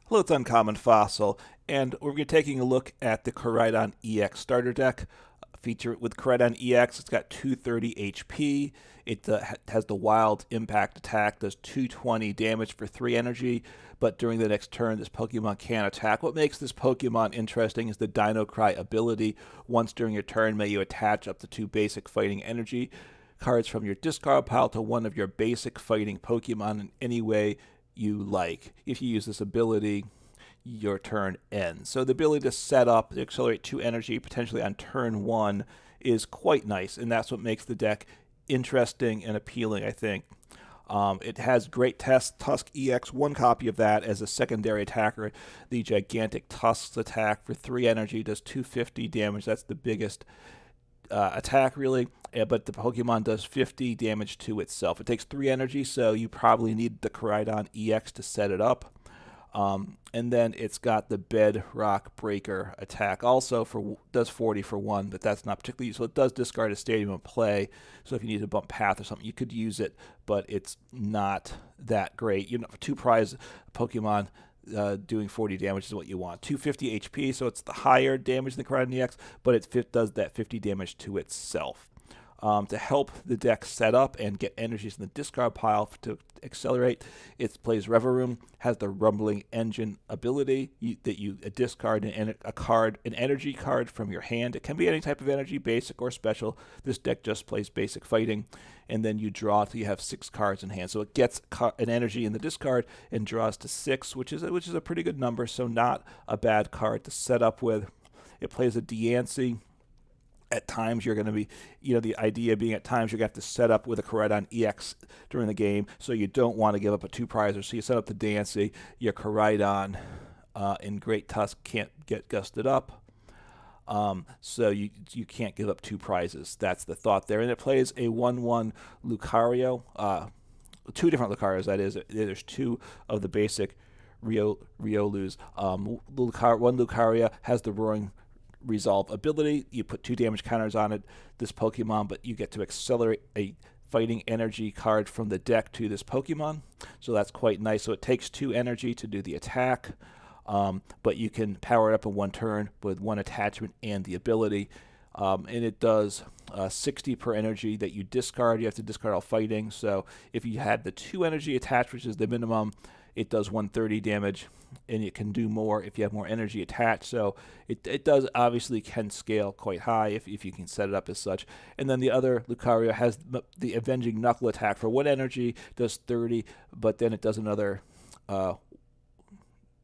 Hello, it's Uncommon Fossil, and we're going to be taking a look at the Koraidon EX starter deck. Feature with Koraidon EX, it's got 230 HP. It has the wild impact attack, does 220 damage for 3 energy, but during the next turn, this Pokemon can attack. What makes this Pokemon interesting is the Dino Cry ability. Once during your turn, may you attach up to 2 basic fighting energy cards from your discard pile to one of your basic fighting Pokemon in any way you like. If you use this ability, your turn ends. So the ability to set up, to accelerate 2 energy potentially on turn 1 is quite nice, and that's what makes the deck interesting and appealing, I think. It has Great Tusk EX, one copy of that as a secondary attacker. The Gigantic Tusk's attack for 3 energy does 250 damage. That's the biggest attack, really, but the Pokemon does 50 damage to itself. It takes 3 energy, so you probably need the Koraidon EX to set it up. And then it's got the Bedrock Breaker attack, also does 40 for 1, but that's not particularly useful. It does discard a Stadium of Play, so if you need to bump Path or something, you could use it, but it's not that great. You know, for 2 prize Pokemon, doing 40 damage is what you want. 250 HP, so it's the higher damage than the Koraidon EX, but it does that 50 damage to itself. To help the deck set up and get energies in the discard pile to accelerate, it plays Revavroom, has the Rumbling Engine ability that you discard an energy card from your hand. It can be any type of energy, basic or special. This deck just plays basic fighting, and then you draw till you have 6 cards in hand. So it gets an energy in the discard and draws to 6, which is a pretty good number, so not a bad card to set up with. It plays a Diancie. At times you're going to be, the idea being at times you're going to have to set up with a Koraidon EX during the game, so you don't want to give up a 2 prizer. So you set up the Diancie, your Koraidon in Great Tusk can't get gusted up. So you can't give up 2 prizes. That's the thought there. And it plays a 1/1 Lucario, 2 different Lucarios, that is. There's 2 of the basic Riolus. One Lucario has the Roaring Resolve ability. You put 2 damage counters on it, this Pokemon, but you get to accelerate a fighting energy card from the deck to this Pokemon. So that's quite nice. So it takes 2 energy to do the attack, but you can power it up in 1 turn with 1 attachment and the ability. And it does 60 per energy that you discard. You have to discard all fighting. So if you had the 2 energy attached, which is the minimum, it does 130 damage, and it can do more if you have more energy attached. So it does obviously can scale quite high if you can set it up as such. And then the other Lucario has the Avenging Knuckle attack for 1 energy, does 30, but then it does another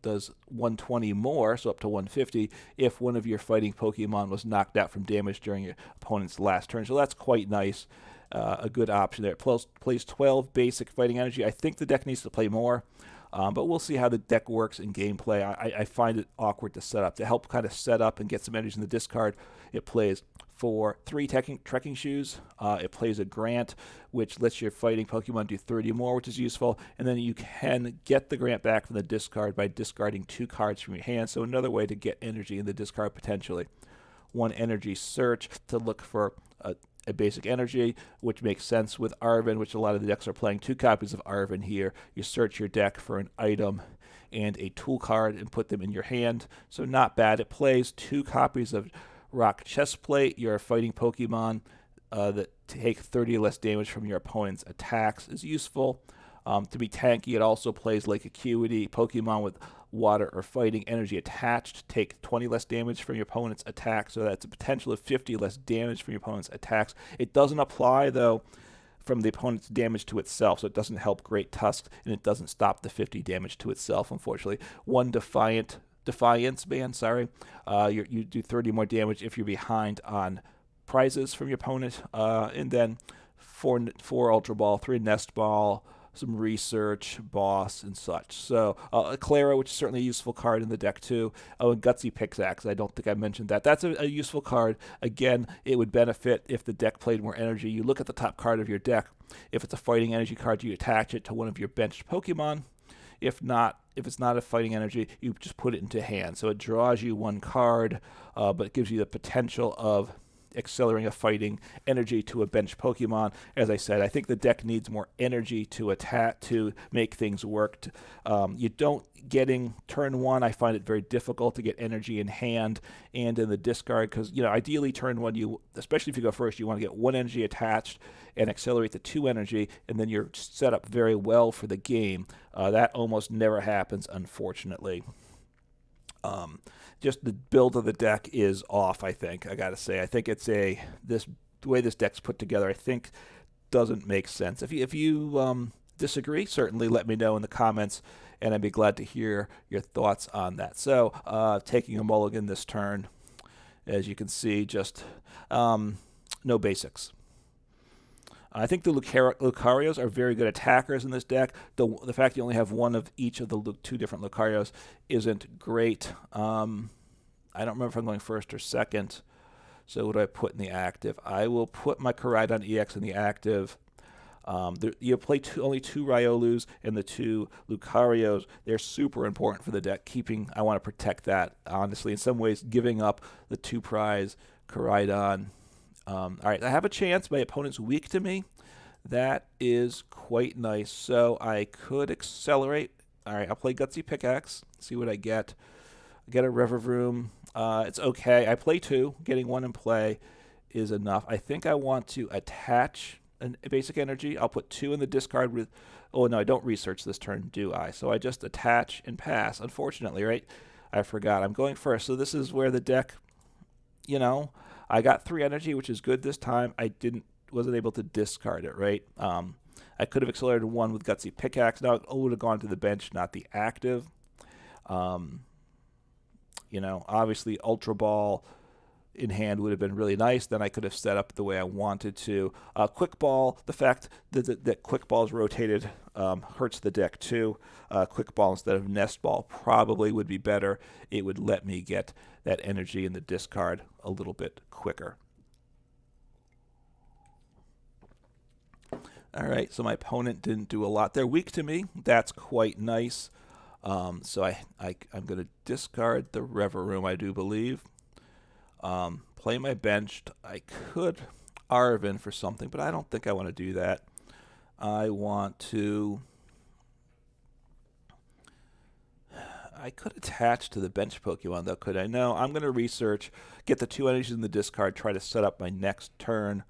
does 120 more, so up to 150, if one of your fighting Pokemon was knocked out from damage during your opponent's last turn. So that's quite nice. A good option there. It plays 12 basic fighting energy. I think the deck needs to play more, but we'll see how the deck works in gameplay. I find it awkward to set up. To help kind of set up and get some energy in the discard, it plays 3 Trekking Shoes. It plays a Grant, which lets your fighting Pokemon do 30 more, which is useful. And then you can get the Grant back from the discard by discarding 2 cards from your hand. So another way to get energy in the discard potentially. 1 Energy Search to look for a basic energy, which makes sense with Arven, which a lot of the decks are playing. 2 copies of Arven here. You search your deck for an item and a tool card and put them in your hand. So not bad. It plays 2 copies of Rock Chestplate. Your fighting Pokemon that take 30 less damage from your opponent's attacks is useful. To be tanky, it also plays Lake Acuity. Pokemon with water or fighting energy attached take 20 less damage from your opponent's attacks, so that's a potential of 50 less damage from your opponent's attacks. It doesn't apply, though, from the opponent's damage to itself, so it doesn't help Great Tusk, and it doesn't stop the 50 damage to itself, unfortunately. 1 Defiance Band, you do 30 more damage if you're behind on prizes from your opponent, and then 4 Ultra Ball, 3 Nest Ball, some research, boss, and such. So Klara, which is certainly a useful card in the deck too. Oh, and Gutsy Pickaxe, I don't think I mentioned that. That's a useful card. Again, it would benefit if the deck played more energy. You look at the top card of your deck. If it's a fighting energy card, you attach it to one of your benched Pokemon. If it's not a fighting energy, you just put it into hand. So it draws you 1 card, but it gives you the potential of accelerating a fighting energy to a bench Pokemon. As I said, I think the deck needs more energy to attack to make things work. You don't getting turn 1, I find it very difficult to get energy in hand and in the discard because, ideally turn 1, especially if you go first, you want to get 1 energy attached and accelerate the 2 energy, and then you're set up very well for the game. That almost never happens, unfortunately. Just the build of the deck is off, I think. I got to say. I think it's the way this deck's put together, I think doesn't make sense. If you disagree, certainly let me know in the comments, and I'd be glad to hear your thoughts on that. So, taking a mulligan this turn, as you can see, just no basics. I think the Lucarios are very good attackers in this deck. The fact you only have one of each of the 2 different Lucarios isn't great. I don't remember if I'm going first or second. So what do I put in the active? I will put my Koraidon EX in the active. You play only 2 Riolus and the 2 Lucarios. They're super important for the deck. I want to protect that, honestly. In some ways, giving up the 2 prize Koraidon. All right, I have a chance. My opponent's weak to me. That is quite nice. So I could accelerate. All right, I'll play Gutsy Pickaxe. See what I get. I get a Revavroom. It's okay. I play 2. Getting 1 in play is enough. I think I want to attach a basic energy. I'll put 2 in the discard with... Oh, no, I don't research this turn, do I? So I just attach and pass, unfortunately, right? I forgot. I'm going first. So this is where the deck, I got 3 energy, which is good this time. I wasn't able to discard it, right? I could have accelerated 1 with Gutsy Pickaxe. Now it would have gone to the bench, not the active. Obviously Ultra Ball in hand would have been really nice. Then I could have set up the way I wanted to. Quick Ball, the fact that Quick Ball is rotated hurts the deck too. Quick Ball instead of Nest Ball probably would be better. It would let me get that energy in the discard a little bit quicker. All right, so my opponent didn't do a lot. They're weak to me. That's quite nice. So I'm going to discard the Revavroom, I do believe. Play my bench. I could Arven for something, but I don't think I want to do that. I could attach to the bench Pokemon, though, could I? No, I'm going to research, get the 2 energies in the discard, try to set up my next turn.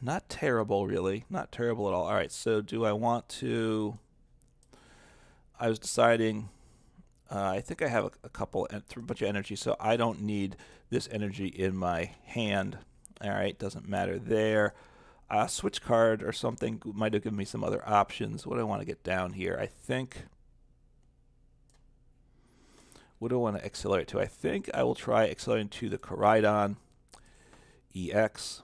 Not terrible, really. Not terrible at all. All right, so do I want to... I was deciding... I think I have a bunch of energy, so I don't need this energy in my hand. All right, doesn't matter there. Switch card or something might have given me some other options. What do I want to get down here? I think... What do I want to accelerate to? I think I will try accelerating to the Koraidon EX.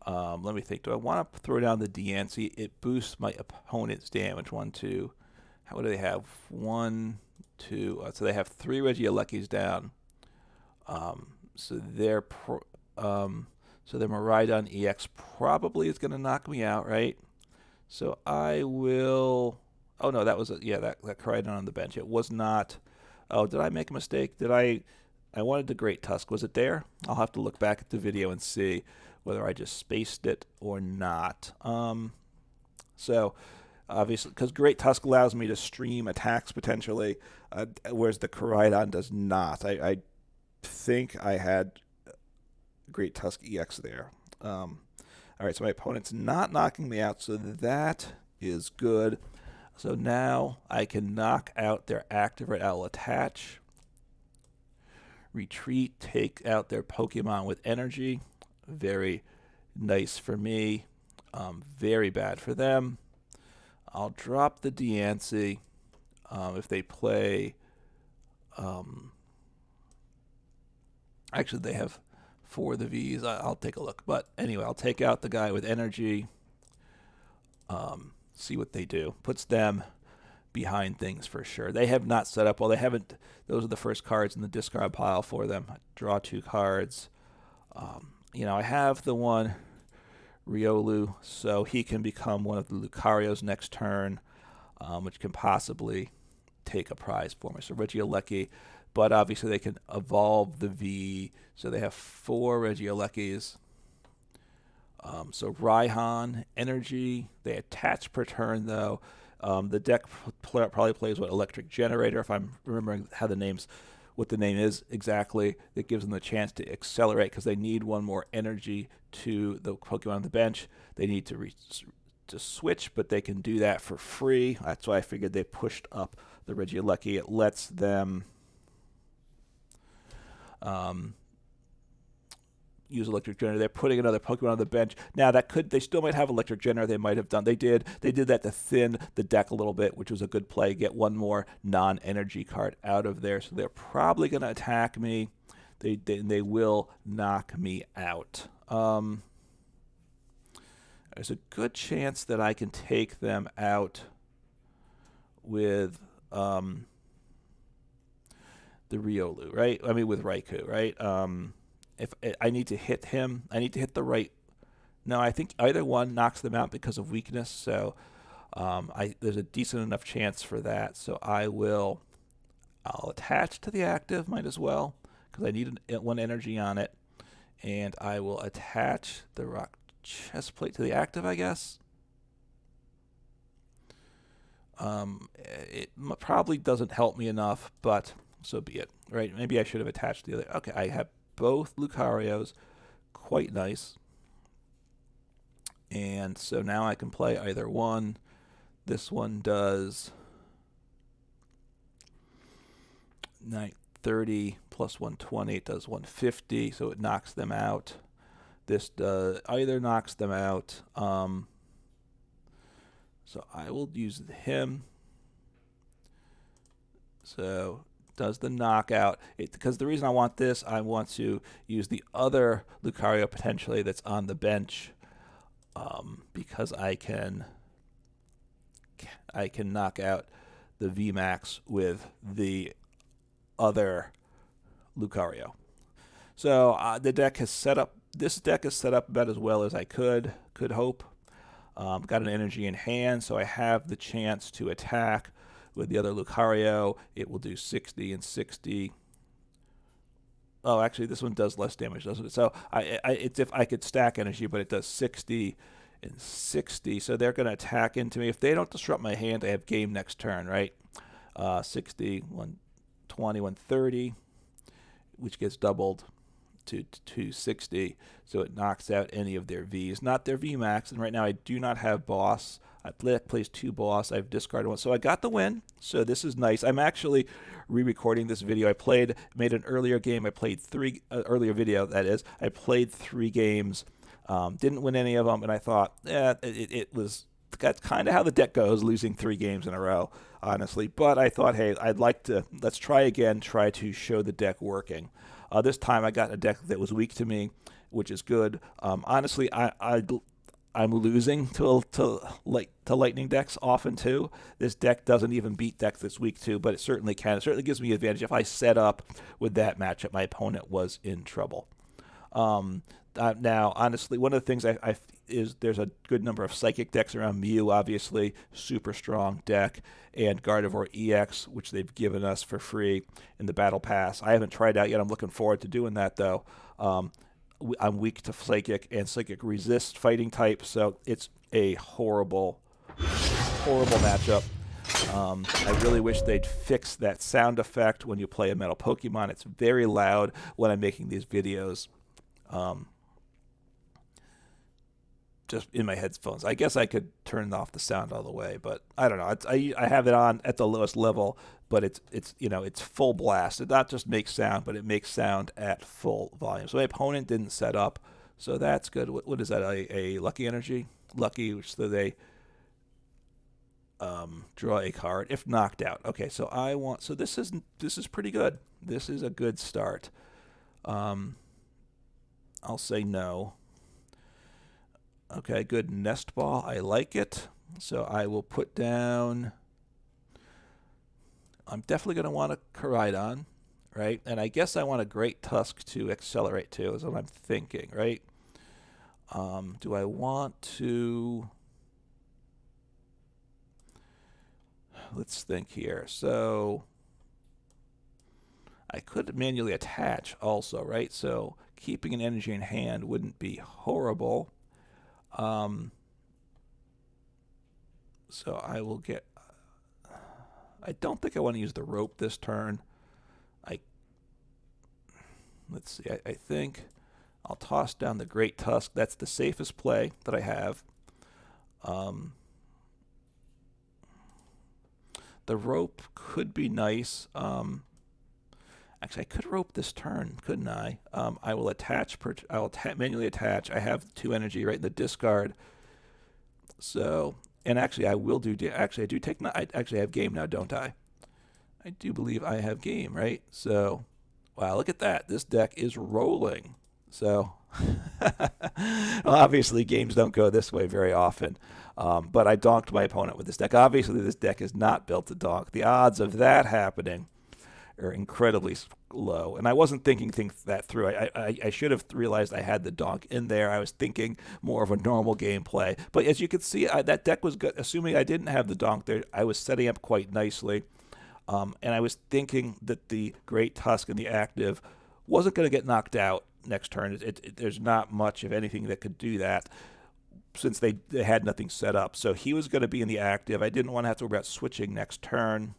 Let me think. Do I want to throw down the Diancie? It boosts my opponent's damage. 1, 2... What do they have? 1, 2. So they have 3 Regielekis down. So their Miraidon EX probably is going to knock me out, right? So I will. Oh no, that was that Koraidon on the bench. It was not. Oh, did I make a mistake? I wanted the Great Tusk. Was it there? I'll have to look back at the video and see whether I just spaced it or not. So. Obviously, because Great Tusk allows me to stream attacks potentially, whereas the Koraidon does not. I think I had Great Tusk EX there. All right, so my opponent's not knocking me out, so that is good. So now I can knock out their active, right? I'll attach, retreat, take out their Pokemon with energy. Very nice for me. Very bad for them. I'll drop the Diancie if they play. Actually, they have 4 of the Vs. I'll take a look. But anyway, I'll take out the guy with energy. See what they do. Puts them behind things for sure. They have not set up. Well, they haven't. Those are the first cards in the discard pile for them. Draw 2 cards. I have the one Riolu, so he can become one of the Lucarios next turn, which can possibly take a prize for me. So Regieleki, but obviously they can evolve the V, so they have 4 Regielekis. So Raihan, energy, they attach per turn though. The deck probably plays what, Electric Generator, if I'm remembering how the names, what the name is exactly. That gives them the chance to accelerate because they need one more energy to the Pokemon on the bench. They need to switch, but they can do that for free. That's why I figured they pushed up the Regieleki. It lets them use Electric Generator. They're putting another Pokemon on the bench. Now they still might have Electric Generator. They might have done. They did that to thin the deck a little bit, which was a good play. Get one more non-energy card out of there. So they're probably going to attack me. They will knock me out. There's a good chance that I can take them out with the Riolu, right? I mean, with Raikou, right? If I need to hit him, I need to hit the right. No, I think either one knocks them out because of weakness. So there's a decent enough chance for that. So I'll attach to the active, might as well, because I need one energy on it. And I will attach the Rock Chestplate to the active, I guess. It probably doesn't help me enough, but so be it, right? Maybe I should have attached the other. Okay, I have both Lucarios, quite nice. And so now I can play either one. This one does 930 plus 120. It does 150, so it knocks them out. This either knocks them out. So I will use him. So does the knockout. Because the reason I want this, I want to use the other Lucario potentially that's on the bench, because I can knock out the VMAX with the other Lucario. So the deck has set up. This deck is set up about as well as I could hope. Got an energy in hand, so I have the chance to attack with the other Lucario. It will do 60 and 60. Oh, actually, this one does less damage, doesn't it? So it's if I could stack energy, but it does 60 and 60. So they're going to attack into me. If they don't disrupt my hand, I have game next turn, right? 60, 120, 130, which gets doubled to 260, so it knocks out any of their Vs, not their VMAX. And right now I do not have boss. I plays 2 boss. I've discarded 1, so I got the win. So this is nice. I'm actually re-recording this video. I made an earlier game. I played 3 earlier video. That is, I played 3 games. Didn't win any of them, and I thought, that's kind of how the deck goes, losing 3 games in a row, honestly. But I thought, hey, let's try again. Try to show the deck working. This time I got a deck that was weak to me, which is good. Honestly, I'm losing to lightning decks often too. This deck doesn't even beat decks that's weak too, but it certainly can. It certainly gives me advantage. If I set up with that matchup, my opponent was in trouble. Now, honestly, one of the things is there's a good number of psychic decks around. Mew, obviously, super strong deck, and Gardevoir EX, which they've given us for free in the Battle Pass. I haven't tried out yet. I'm looking forward to doing that, though. I'm weak to Psychic, and Psychic resists fighting type, so it's a horrible matchup. I really wish they'd fix that sound effect when you play a Metal Pokemon. It's very loud when I'm making these videos. Just in my headphones. I guess I could turn off the sound all the way, but I don't know. I have it on at the lowest level, but it's full blast. It not just makes sound, but it makes sound at full volume. So my opponent didn't set up, so that's good. What is that? A Lucky Energy? Lucky, which so they draw a card if knocked out. Okay, so so this is pretty good. This is a good start. I'll say no. Okay, good Nest Ball. I like it. So I will put down. I'm definitely going to want a Koraidon, right? And I guess I want a Great Tusk to accelerate too, is what I'm thinking, right? Do I want to. Let's think here. So I could manually attach also, right? So keeping an energy in hand wouldn't be horrible. So I don't think I want to use the rope this turn. Let's see, I think I'll toss down the Great Tusk. That's the safest play that I have. The rope could be nice. Actually, I could rope this turn, couldn't I? I will attach. I will manually attach. I have 2 energy right in the discard. So, and actually, I will do. Actually, I do take. I actually have game now, don't I? I do believe I have game, right? So, wow, look at that. This deck is rolling. So, well, obviously, games don't go this way very often. But I donked my opponent with this deck. Obviously, this deck is not built to donk. The odds of that happening are incredibly low. And I wasn't thinking that through. I should have realized I had the donk in there. I was thinking more of a normal gameplay. But as you can see, that deck was good. Assuming I didn't have the donk there, I was setting up quite nicely. And I was thinking that the Great Tusk and the active wasn't going to get knocked out next turn. There's not much of anything that could do that since they had nothing set up. So he was going to be in the active. I didn't want to have to worry about switching next turn.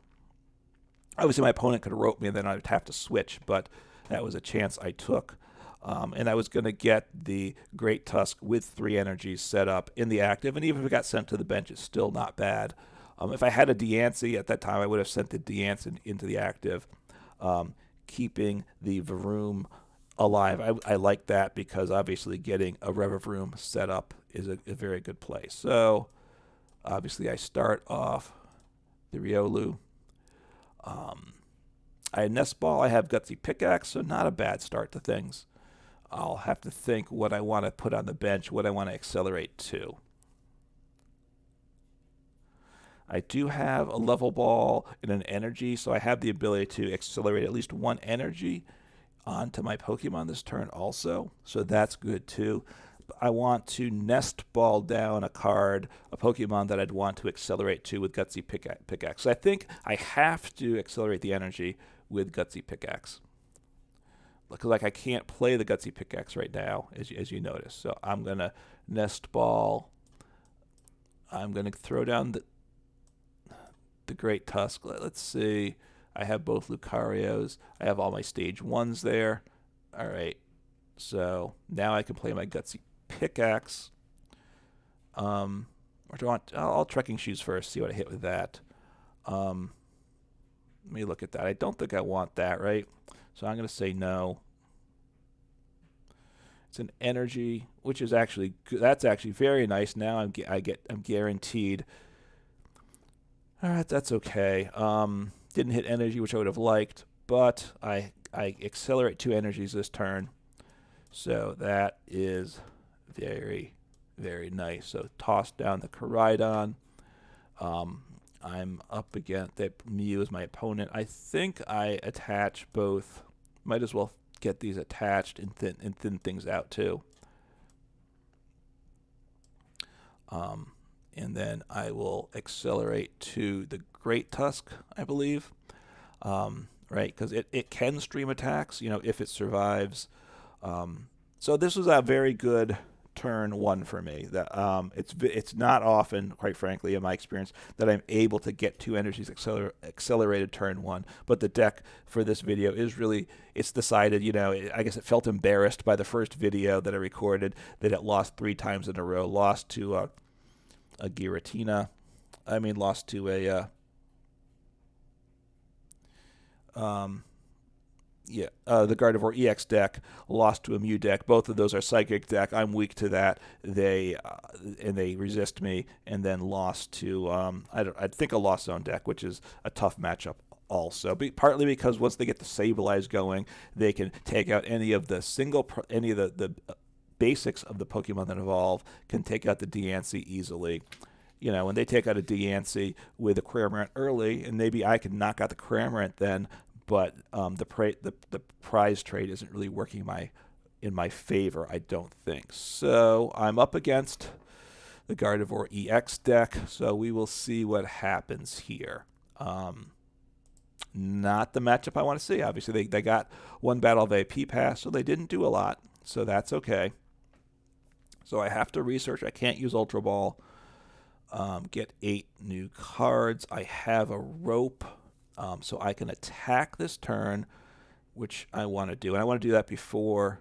Obviously, my opponent could rope me, and then I'd have to switch, but that was a chance I took. And I was going to get the Great Tusk with 3 energies set up in the active, and even if it got sent to the bench, it's still not bad. If I had a Diancie at that time, I would have sent the Diancie into the active, keeping the Varoom alive. I like that because obviously getting a Revavroom set up is a very good play. So obviously I start off the Riolu. I had Nest Ball. I have Gutsy Pickaxe, so not a bad start to things. I'll have to think what I want to put on the bench, what I want to accelerate to. I do have a level ball and an energy, so I have the ability to accelerate at least 1 energy onto my Pokemon this turn also, so that's good too. I want to Nest Ball down a card, a Pokemon that I'd want to accelerate to with Gutsy Pickaxe. So I think I have to accelerate the energy with Gutsy Pickaxe. Because I can't play the Gutsy Pickaxe right now, as you notice. So I'm going to Nest Ball. I'm going to throw down the Great Tusk. Let's see. I have both Lucarios. I have all my stage 1s there. All right. So now I can play my Gutsy Pickaxe. Or do I want? I'll Trekking Shoes first. See what I hit with that. Let me look at that. I don't think I want that, right? So I'm going to say no. It's an energy, which is actually that's actually very nice. Now I'm guaranteed. All right, that's okay. Didn't hit energy, which I would have liked, but I accelerate 2 energies this turn. So that is very, very nice. So toss down the Koraidon. I'm up against that. Mew is my opponent. I think I attach both. Might as well get these attached and thin things out too. And then I will accelerate to the Great Tusk, I believe. Right, because it can stream attacks, if it survives. So this was a very good turn 1 for me. That it's not often, quite frankly, in my experience, that I'm able to get 2 energies accelerated turn 1. But the deck for this video is really, it's decided, I guess it felt embarrassed by the first video that I recorded that it lost 3 times in a row. Lost to a Giratina. Lost to a the Gardevoir EX deck, lost to a Mew deck. Both of those are Psychic deck. I'm weak to that. They resist me, and then lost to I think a Lost Zone deck, which is a tough matchup also. Partly because once they get the Sableye going, they can take out any of the basics of the Pokemon that evolve. Can take out the Diancie easily. When they take out a Diancie with a Cramorant early, and maybe I can knock out the Cramorant then. But the prize trade isn't really working in my favor, I don't think. So I'm up against the Gardevoir EX deck, so we will see what happens here. Not the matchup I want to see. Obviously, they got 1 Battle of AP pass, so they didn't do a lot, so that's okay. So I have to research. I can't use Ultra Ball. get 8 new cards. I have a rope, so I can attack this turn, which I want to do. And I want to do that before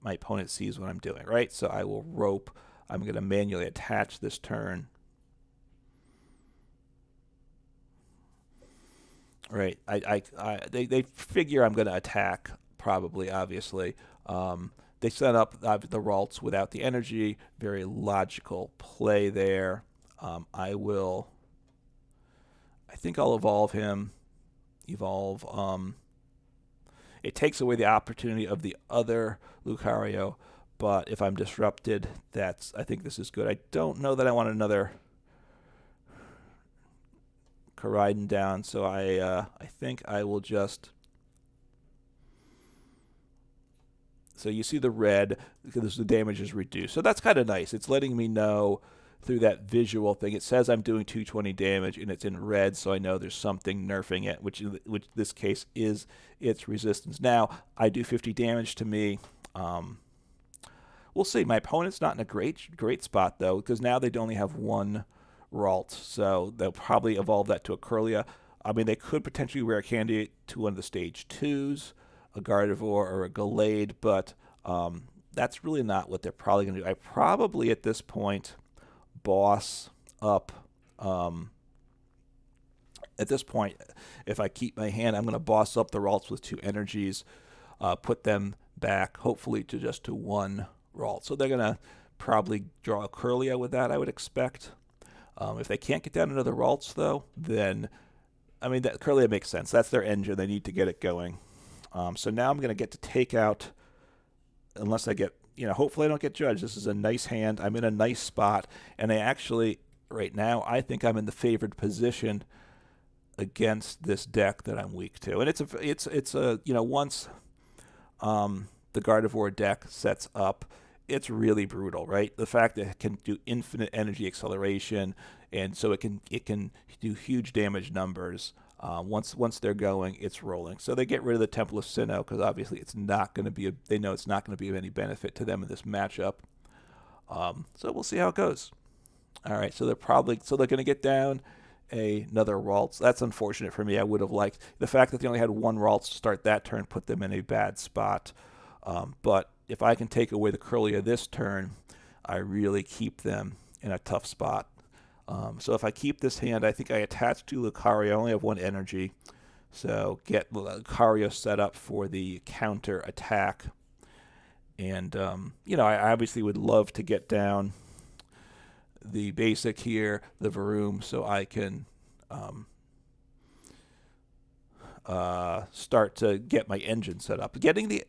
my opponent sees what I'm doing, right? So I will rope. I'm going to manually attach this turn. Right. They figure I'm going to attack, probably, obviously. They set up the Ralts without the energy. Very logical play there. I think I'll evolve him. It takes away the opportunity of the other Lucario, but if I'm disrupted, I think this is good. I don't know that I want another Koraidon down, so I think I will just... So you see the red, because the damage is reduced. So that's kind of nice. It's letting me know through that visual thing. It says I'm doing 220 damage, and it's in red, so I know there's something nerfing it, which in this case is its resistance. Now, I do 50 damage to me. We'll see. My opponent's not in a great spot, though, because now they only have one Ralt, so they'll probably evolve that to a Kirlia. I mean, they could potentially rare candidate to one of the stage 2s, a Gardevoir or a Gallade, but that's really not what they're probably going to do. I probably, at this point, boss up. At this point, if I keep my hand, I'm going to boss up the Ralts with 2 energies, put them back, hopefully, to just one Ralt. So they're going to probably draw a Kirlia with that, I would expect. If they can't get down another Ralts, though, then, I mean, that Kirlia makes sense. That's their engine. They need to get it going. So now I'm going to get to take out, unless I get, hopefully I don't get judged. This is a nice hand. I'm in a nice spot. And I actually, right now, I think I'm in the favored position against this deck that I'm weak to. And it's a once the Gardevoir deck sets up, it's really brutal, right? The fact that it can do infinite energy acceleration, and so it can do huge damage numbers. Once they're going, it's rolling. So they get rid of the Temple of Sinnoh because obviously it's not going to be they know it's not going to be of any benefit to them in this matchup. So we'll see how it goes. All right, so they're going to get down another Ralts. That's unfortunate for me. I would have liked the fact that they only had one Ralts to start that turn, put them in a bad spot. But if I can take away the Kirlia this turn, I really keep them in a tough spot. So if I keep this hand, I think I attach to Lucario. I only have 1 energy. So get Lucario set up for the counter attack. And, I obviously would love to get down the basic here, the Varoom, so I can start to get my engine set up. Getting the,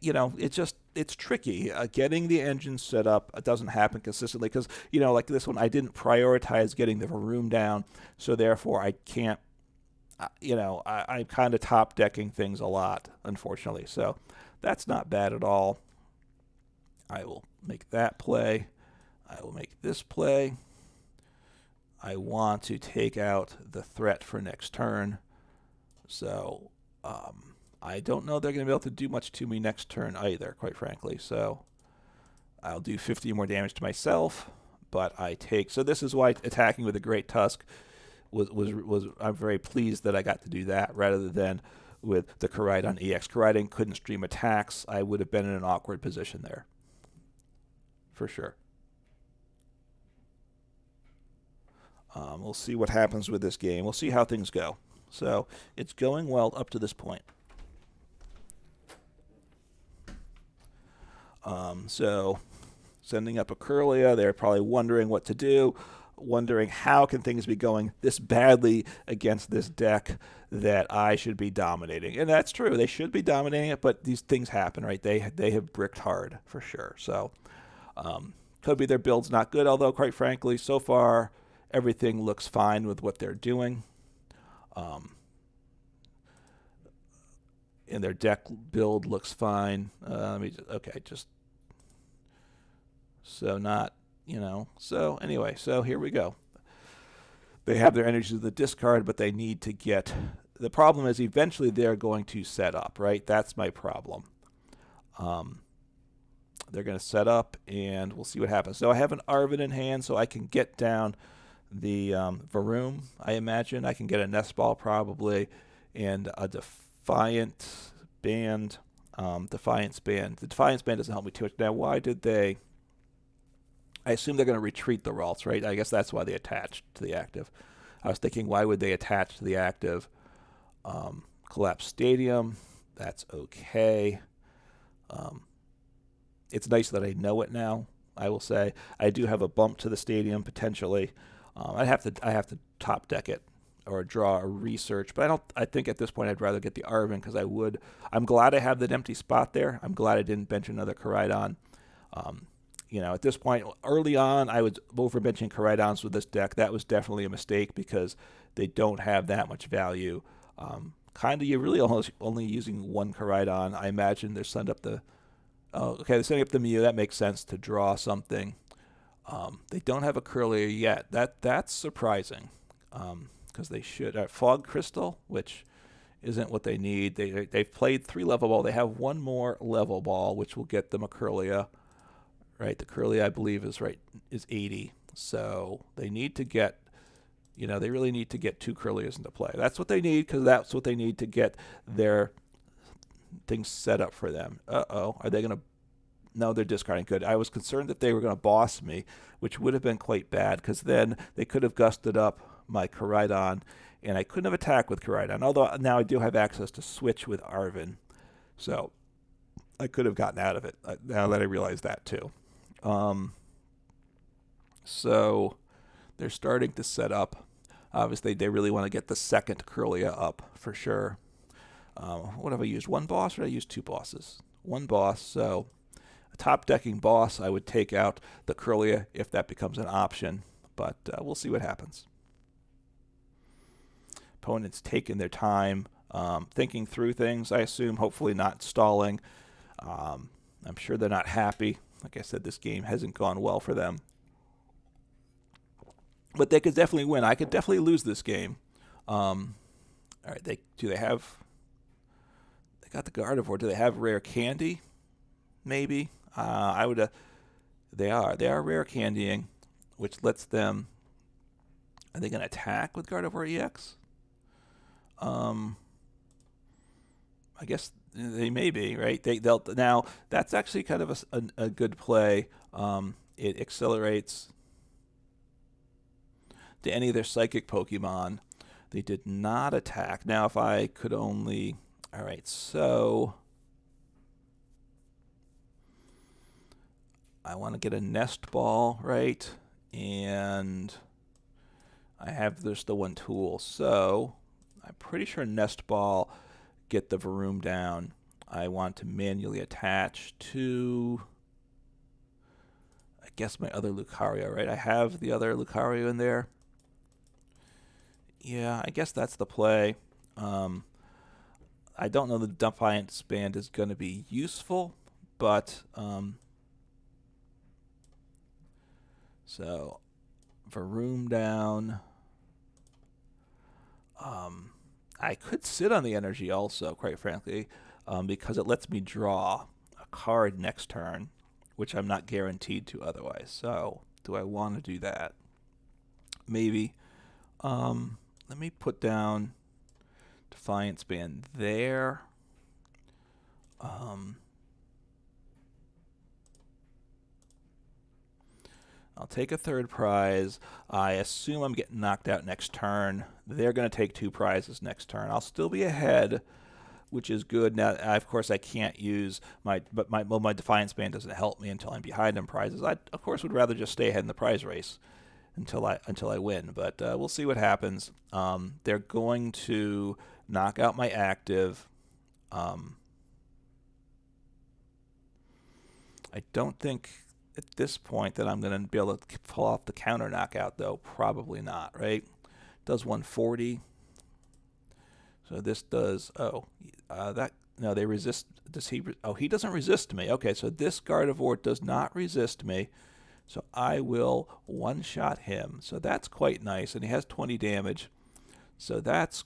it's tricky. Getting the engine set up doesn't happen consistently because, like this one, I didn't prioritize getting the Varoom down, so therefore I can't, I'm kind of top decking things a lot, unfortunately. So that's not bad at all. I will make that play. I will make this play. I want to take out the threat for next turn. So I don't know they're going to be able to do much to me next turn either, quite frankly. So I'll do 50 more damage to myself, but I take... So this is why attacking with a Great Tusk was I'm very pleased that I got to do that rather than with the Koraidon EX. Koraidon couldn't stream attacks. I would have been in an awkward position there, for sure. We'll see what happens with this game. We'll see how things go. So it's going well up to this point. So sending up a Kirlia, they're probably wondering what to do, wondering how can things be going this badly against this deck that I should be dominating. And that's true. They should be dominating it, but these things happen, right? They have bricked hard for sure. So could be their build's not good, although quite frankly, so far everything looks fine with what they're doing. And their deck build looks fine. So anyway, so here we go. They have their energies in the discard, but they need to get... The problem is eventually they're going to set up, right? That's my problem. They're going to set up, and we'll see what happens. So I have an Arven in hand, so I can get down the Varoom, I imagine. I can get a Nest Ball probably, and a Defiance Band. Defiance Band. The Defiance Band doesn't help me too much. Now, why did they... I assume they're going to retreat the Ralts, right? I guess that's why they attached to the active. I was thinking, why would they attach to the active? Collapse Stadium, that's okay. It's nice that I know it now, I will say. I do have a bump to the stadium, potentially. I have to top deck it or draw a research, but I think at this point I'd rather get the Arven because I'm glad I have that empty spot there. I'm glad I didn't bench another Koraidon. At this point, early on, I was overbenching Koraidons with this deck. That was definitely a mistake because they don't have that much value. You're really only using one Koraidon. I imagine they're setting up they're setting up the Mew. That makes sense to draw something. They don't have a Curlier yet. That's surprising because they should. Fog Crystal, which isn't what they need. They've played 3 level ball. They have 1 more level ball, which will get them a Curlier. Right, the Curly, I believe, is 80. So they need to get, they really need to get 2 Curliers into play. That's what they need because that's what they need to get their things set up for them. Are they going to... No, they're discarding. Good. I was concerned that they were going to boss me, which would have been quite bad because then they could have gusted up my Koraidon, and I couldn't have attacked with Koraidon. Although now I do have access to switch with Arven. So I could have gotten out of it now that I realize that too. So they're starting to set up. Obviously, they really want to get the second Curlia up for sure. What have I used? 1 boss, or did I use 2 bosses? 1 boss. So a top decking boss, I would take out the Curlia if that becomes an option, but we'll see what happens. Opponents taking their time, thinking through things, I assume, hopefully not stalling. I'm sure they're not happy. Like I said, this game hasn't gone well for them. But they could definitely win. I could definitely lose this game. All right, they got the Gardevoir. Do they have rare candy? Maybe. They are rare candying, which lets them... Are they going to attack with Gardevoir EX? I guess they may be, right? They'll now. That's actually kind of a good play. It accelerates to any of their psychic Pokemon. They did not attack. Now, if I could only... All right, so I want to get a Nest Ball, right? And I have just the 1 tool. So I'm pretty sure Nest Ball get the Varoom down. I want to manually attach to, I guess, my other Lucario, right? I have the other Lucario in there. Yeah, I guess that's the play. I don't know the Defiance Band is going to be useful, but so Varoom down. I could sit on the energy also, quite frankly, because it lets me draw a card next turn, which I'm not guaranteed to otherwise. So do I want to do that? Maybe. Let me put down Defiance Band there. I'll take a 3rd prize. I assume I'm getting knocked out next turn. They're going to take 2 prizes next turn. I'll still be ahead, which is good. Now, of course, I can't use my Defiance Band doesn't help me until I'm behind in prizes. I, of course, would rather just stay ahead in the prize race until I win. But we'll see what happens. They're going to knock out my active. I don't think at this point that I'm going to be able to pull off the counter knockout, though. Probably not, right? Does 140. So this does, no, they resist. Does he, he doesn't resist me. Okay, so this Gardevoir does not resist me. So I will one-shot him. So that's quite nice, and he has 20 damage. So that's,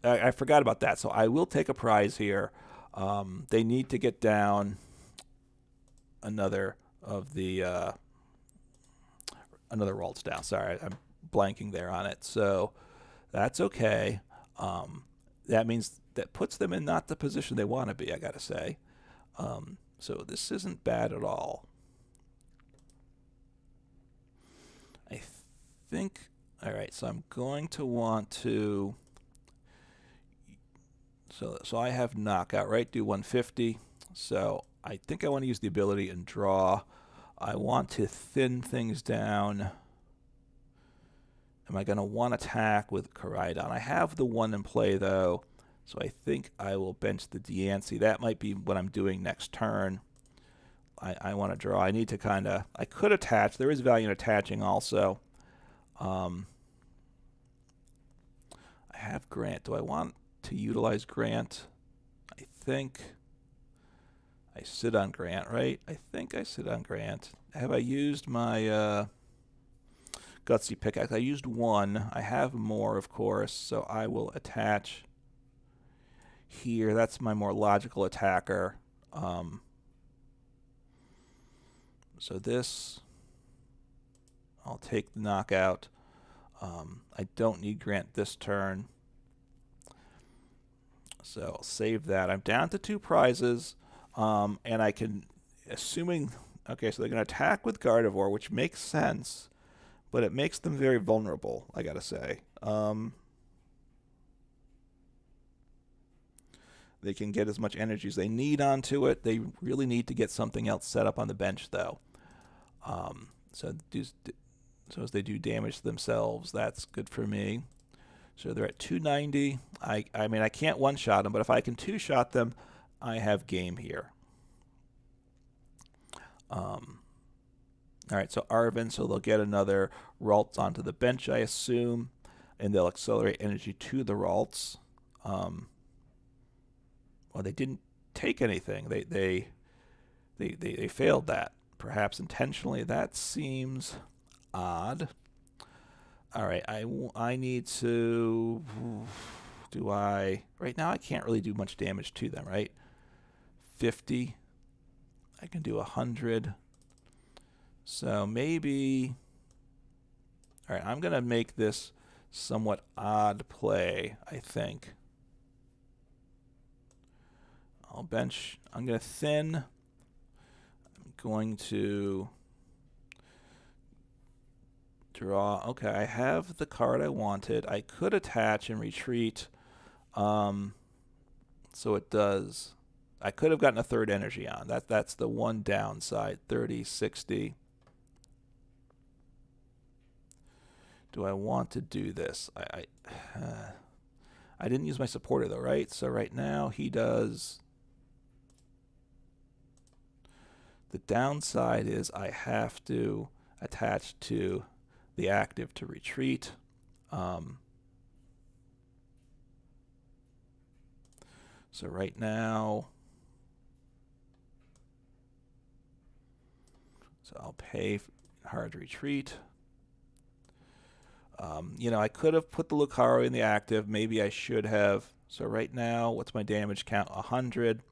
I forgot about that. So I will take a prize here. They need to get down another of the, another Ralts down. Sorry, I'm blanking there on it. So that's okay. That means that puts them in not the position they want to be, I got to say. So this isn't bad at all. I think, all right, so I'm going to want to, so I have knockout, right? Do 150. So I think I want to use the ability and draw. I want to thin things down. Am I going to want to attack with Koraidon? I have the one in play, though, so I think I will bench the Diancie. That might be what I'm doing next turn. I want to draw. I need to kind of... I could attach. There is value in attaching also. I have Grant. Do I want to utilize Grant? I think I sit on Grant, right? I think I sit on Grant. Have I used my... Gutsy Pickaxe? I used one. I have more, of course, so I will attach here. That's my more logical attacker. So this, I'll take the knockout. I don't need Grant this turn, so I'll save that. I'm down to 2 prizes, and I can, assuming, okay, so they're going to attack with Gardevoir, which makes sense. But it makes them very vulnerable, I gotta say. They can get as much energy as they need onto it. They really need to get something else set up on the bench, though. So as they do damage to themselves, that's good for me. So they're at 290. I mean, I can't one-shot them, but if I can two-shot them, I have game here. All right, so Arven, so they'll get another Ralts onto the bench, I assume, and they'll accelerate energy to the Ralts. Well, they didn't take anything. They failed that, perhaps intentionally. That seems odd. All right, I need to... Do I... Right now, I can't really do much damage to them, right? 50. I can do 100. So maybe, all right, I'm going to make this somewhat odd play, I think. I'll bench, I'm going to thin. I'm going to draw. Okay, I have the card I wanted. I could attach and retreat. So it does. I could have gotten a 3rd energy on. That's the one downside, 30, 60. Do I want to do this? I didn't use my supporter, though, right? So right now, he does... The downside is I have to attach to the active to retreat. So right now... So I'll pay hard retreat. You know, I could have put the Lucario in the active. Maybe I should have. So right now, what's my damage count? 100.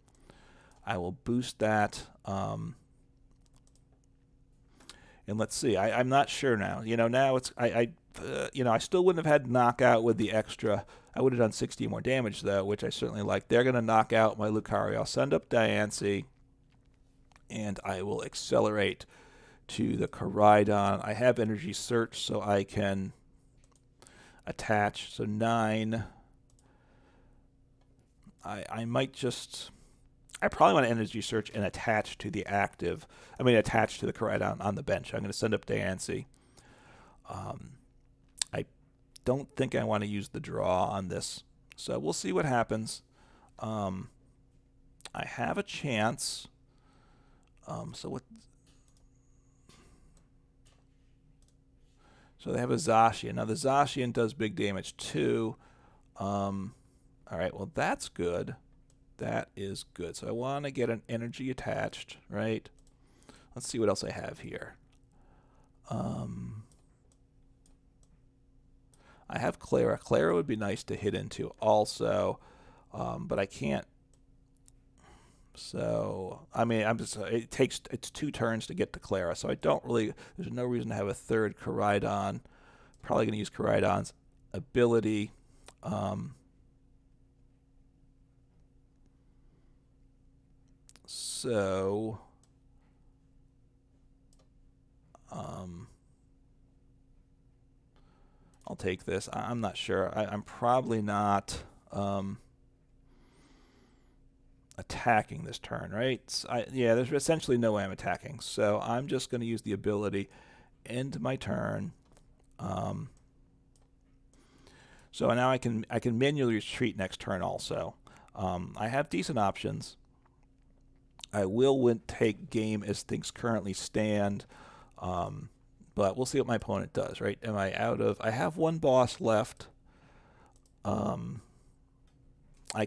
I will boost that. And let's see. I'm not sure now. You know, now it's you know, I still wouldn't have had knockout with the extra. I would have done 60 more damage though, which I certainly like. They're going to knock out my Lucario. I'll send up Diancie, and I will accelerate to the Koraidon. I have Energy Search, so I can attach. So 9. I might just... I probably want to Energy Search and attach to the active. I mean, attach to the Koraidon on the bench. I'm going to send up Diancie. I don't think I want to use the draw on this. So we'll see what happens. I have a chance. So what... So they have a Zacian. Now the Zacian does big damage too. All right, well that's good. That is good. So I want to get an energy attached, right? Let's see what else I have here. I have Klara. Klara would be nice to hit into also, but I can't. So, I mean, it's 2 turns to get to Klara, so I don't really, there's no reason to have a 3rd Koraidon probably going to use Koraidon's ability. So I'll take this. I'm not sure. I'm probably not attacking this turn, right? Yeah, there's essentially no way I'm attacking. So I'm just going to use the ability, end my turn. So now I can manually retreat next turn also. I have decent options. I will take game as things currently stand, but we'll see what my opponent does, right? Am I out of... I have one boss left. I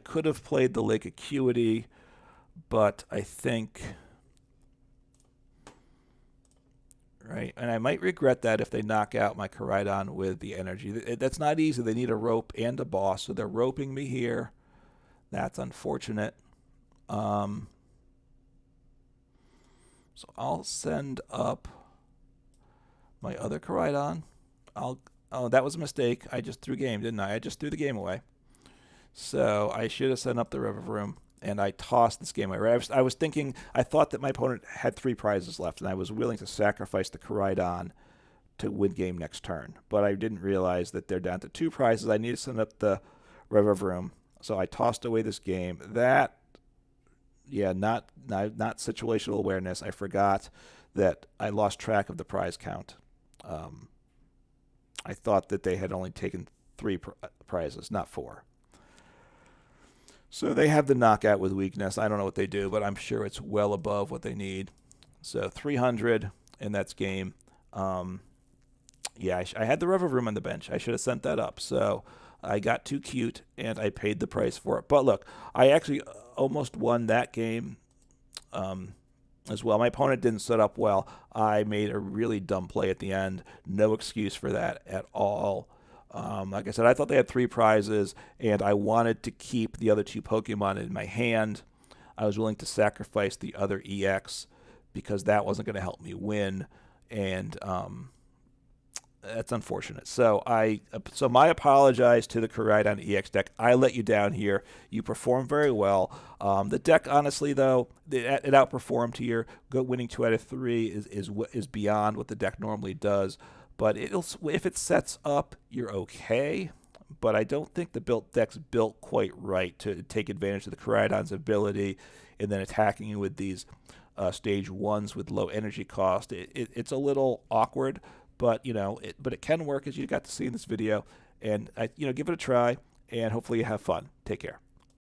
could have played the Lake Acuity, but I think... Right, and I might regret that if they knock out my Koraidon with the energy. That's not easy. They need a rope and a boss, so they're roping me here. That's unfortunate. So I'll send up my other Koraidon. Oh, that was a mistake. I just threw game, didn't I? I just threw the game away. So I should have sent up the Revavroom, and I tossed this game away. I was thinking, I thought that my opponent had 3 prizes left, and I was willing to sacrifice the Koraidon to win game next turn. But I didn't realize that they're down to 2 prizes. I need to send up the Revavroom. So I tossed away this game. That... Yeah, not situational awareness. I forgot that I lost track of the prize count. I thought that they had only taken 3 prizes, not 4. So they have the knockout with weakness. I don't know what they do, but I'm sure it's well above what they need. So 300, and that's game. Yeah, I had the Revavroom on the bench. I should have sent that up. So I got too cute, and I paid the price for it. But look, I actually almost won that game as well. My opponent didn't set up well. I made a really dumb play at the end. No excuse for that at all. Like I said, I thought they had 3 prizes, and I wanted to keep the other 2 Pokemon in my hand. I was willing to sacrifice the other EX because that wasn't going to help me win, and that's unfortunate. So my apologize to the Koraidon EX deck. I let you down here. You performed very well. The deck, honestly, though, it outperformed here. Winning 2 out of 3 is beyond what the deck normally does. But if it sets up, you're okay. But I don't think the deck's built quite right to take advantage of the Koraidon's ability and then attacking you with these stage 1s with low energy cost. It's a little awkward. But it can work, as you got to see in this video, and give it a try, and hopefully you have fun. Take care.